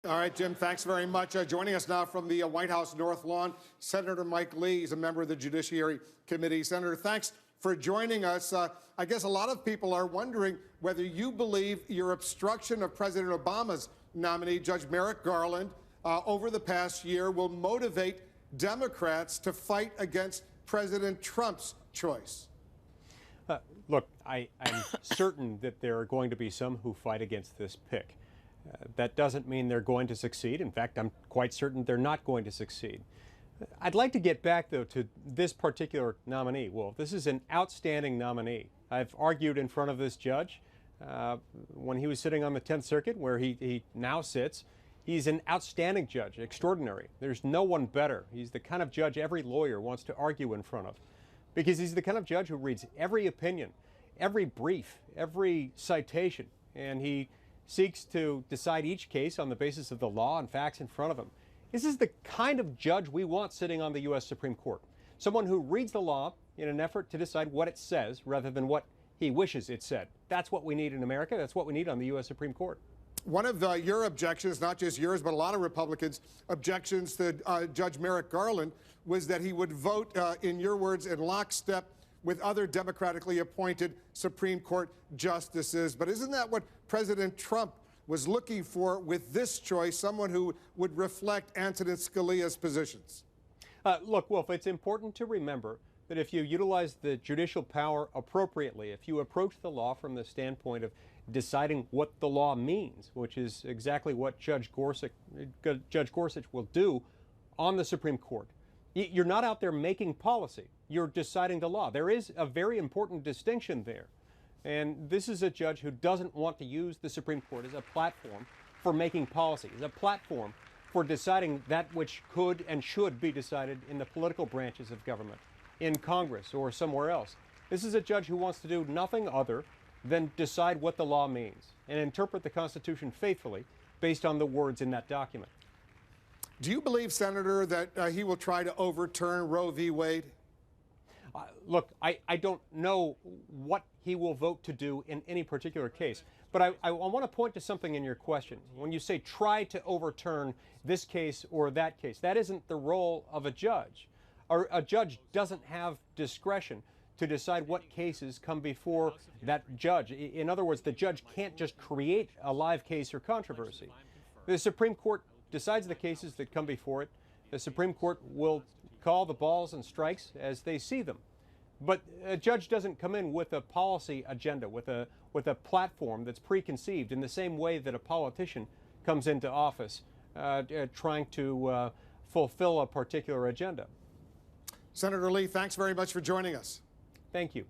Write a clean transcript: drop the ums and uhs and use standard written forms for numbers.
All right, Jim, thanks very much. Joining us now from the White House North Lawn, Senator Mike Lee. He's a member of the Judiciary Committee. Senator, thanks for joining us. I guess a lot of people are wondering whether you believe your obstruction of President Obama's nominee, Judge Merrick Garland, over the past year will motivate Democrats to fight against President Trump's choice. Look, I'm certain that there are going to be some who fight against this pick. That doesn't mean they're going to succeed. In fact, I'm quite certain they're not going to succeed. I'd like to get back, though, to this particular nominee. Well, this is an outstanding nominee. I've argued in front of this judge when he was sitting on the 10th Circuit, where he now sits. He's an outstanding judge, extraordinary. There's no one better. He's the kind of judge every lawyer wants to argue in front of, because he's the kind of judge who reads every opinion, every brief, every citation, and he seeks to decide each case on the basis of the law and facts in front of him. This is the kind of judge we want sitting on the U.S. Supreme Court. Someone who reads the law in an effort to decide what it says rather than what he wishes it said. That's what we need in America. That's what we need on the U.S. Supreme Court. One of your objections, not just yours, but a lot of Republicans' objections to Judge Merrick Garland was that he would vote, in your words, in lockstep with other democratically appointed Supreme Court justices. But isn't that what President Trump was looking for with this choice, someone who would reflect Antonin Scalia's positions? Look, Wolf, it's important to remember that if you utilize the judicial power appropriately, if you approach the law from the standpoint of deciding what the law means, which is exactly what Judge Gorsuch will do on the Supreme Court, you're not out there making policy. You're deciding the law. There is a very important distinction there. And this is a judge who doesn't want to use the Supreme Court as a platform for making policy, as a platform for deciding that which could and should be decided in the political branches of government, in Congress or somewhere else. This is a judge who wants to do nothing other than decide what the law means and interpret the Constitution faithfully based on the words in that document. Do you believe, Senator, that he will try to overturn Roe v. Wade? Look, I don't know what he will vote to do in any particular case, but I want to point to something in your question. When you say try to overturn this case or that case, that isn't the role of a judge. A judge doesn't have discretion to decide what cases come before that judge. In other words, the judge can't just create a live case or controversy. The Supreme Court decides the cases that come before it. The Supreme Court will call the balls and strikes as they see them. But a judge doesn't come in with a policy agenda, with a platform that's preconceived in the same way that a politician comes into office trying to fulfill a particular agenda. Senator Lee, thanks very much for joining us. Thank you.